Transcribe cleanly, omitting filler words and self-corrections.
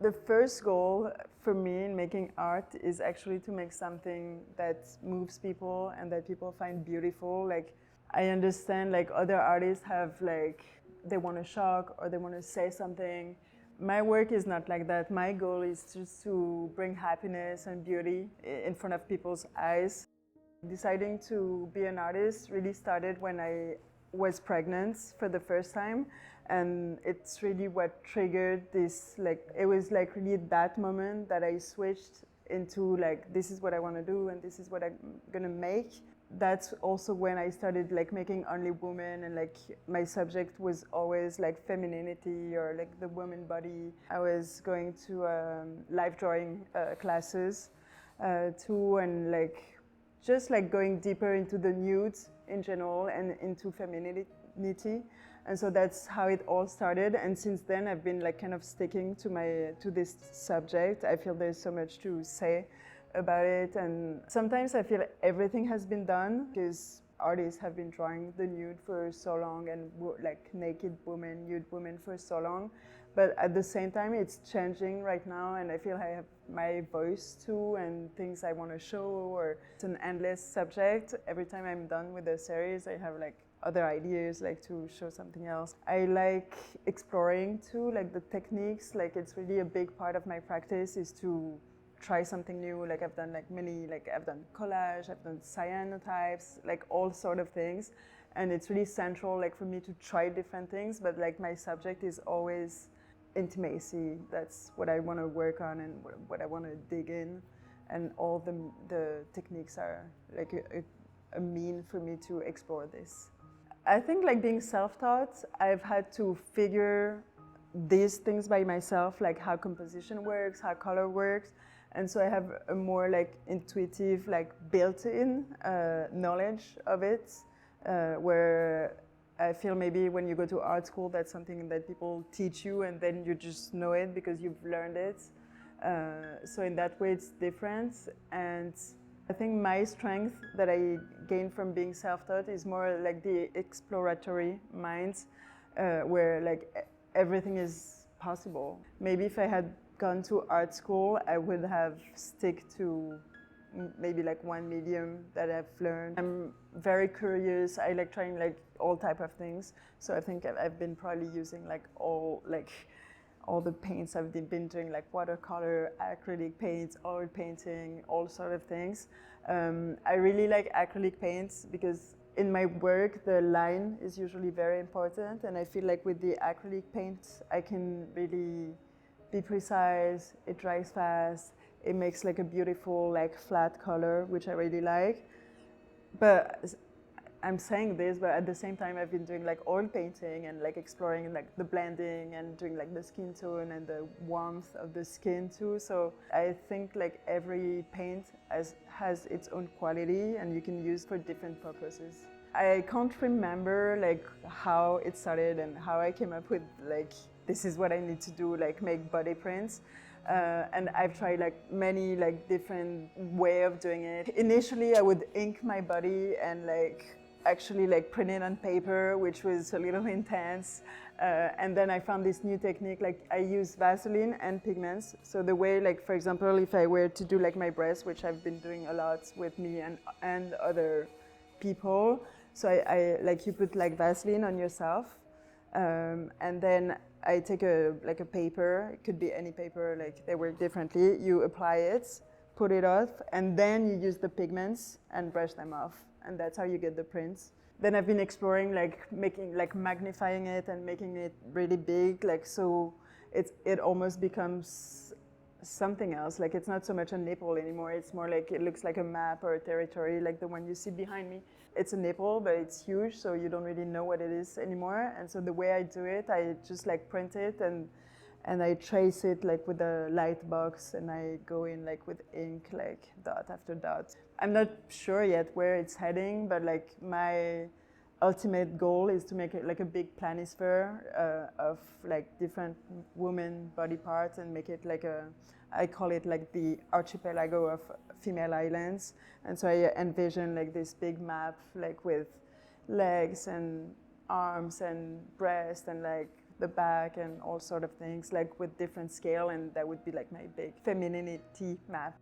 The first goal for me in making art is actually to make something that moves people and that people find beautiful. Like, I understand like other artists have like, they want to shock or they want to say something. My work is not like that. My goal is just to bring happiness and beauty in front of people's eyes. Deciding to be an artist really started when I was pregnant for the first time, and it's really what triggered this, like, it was like really that moment that I switched into like, this is what I want to do and this is what I'm gonna make. That's also when I started like making only women, and like my subject was always like femininity or like the woman body. I was going to life drawing classes too, and like just like going deeper into the nudes in general and into femininity. And so that's how it all started. And since then I've been like kind of sticking to this subject. I feel there's so much to say about it, and sometimes I feel everything has been done because artists have been drawing the nude for so long, and like naked women, nude women for so long. But at the same time, it's changing right now, and I feel I have my voice too, and things I want to show, or it's an endless subject. Every time I'm done with the series, I have like other ideas, like to show something else. I like exploring too, like the techniques. Like, it's really a big part of my practice is to try something new. Like, I've done like many, like I've done collage, I've done cyanotypes, like all sort of things. And it's really central like for me to try different things, but like my subject is always intimacy. That's what I want to work on and what I want to dig in. And all the techniques are like a mean for me to explore this. I think like being self-taught, I've had to figure these things by myself, like how composition works, how color works. And so I have a more like intuitive, like built-in knowledge of it, where I feel maybe when you go to art school, that's something that people teach you and then you just know it because you've learned it. So in that way it's different. And I think my strength that I gained from being self-taught is more like the exploratory mind, where like everything is possible. Maybe if I had gone to art school, I would have stick to maybe like one medium that I've learned. I'm very curious. I like trying like all type of things. So I think I've been probably using like all the paints. I've been doing like watercolor, acrylic paints, oil painting, all sort of things. I really like acrylic paints because in my work the line is usually very important, and I feel like with the acrylic paint I can really be precise. It dries fast. It makes like a beautiful like flat color, which I really like. But I'm saying this, but at the same time I've been doing like oil painting and like exploring like the blending and doing like the skin tone and the warmth of the skin too. So I think like every paint has its own quality and you can use for different purposes. I can't remember like how it started and how I came up with like, this is what I need to do, like make body prints. And I've tried like many like different way of doing it. Initially I would ink my body and like actually like print it on paper, which was a little intense. And then I found this new technique, like I use Vaseline and pigments. So the way, like for example, if I were to do like my breasts, which I've been doing a lot with me and other people. So I like you put like Vaseline on yourself, and then I take a paper. It could be any paper. Like they work differently. You apply it, put it off, and then you use the pigments and brush them off, and that's how you get the prints. Then I've been exploring like magnifying it and making it really big, like so it almost becomes something else. Like it's not so much a nipple anymore. It's more like it looks like a map or a territory, like the one you see behind me. It's a nipple, but it's huge, so you don't really know what it is anymore. And so the way I do it, I just like print it and I trace it like with a light box, and I go in like with ink, like dot after dot. I'm not sure yet where it's heading, but like my ultimate goal is to make it like a big planisphere of like different women body parts and make it like I call it like the archipelago of female islands. And so I envision like this big map like with legs and arms and breast and like the back and all sort of things, like with different scale, and that would be like my big femininity map.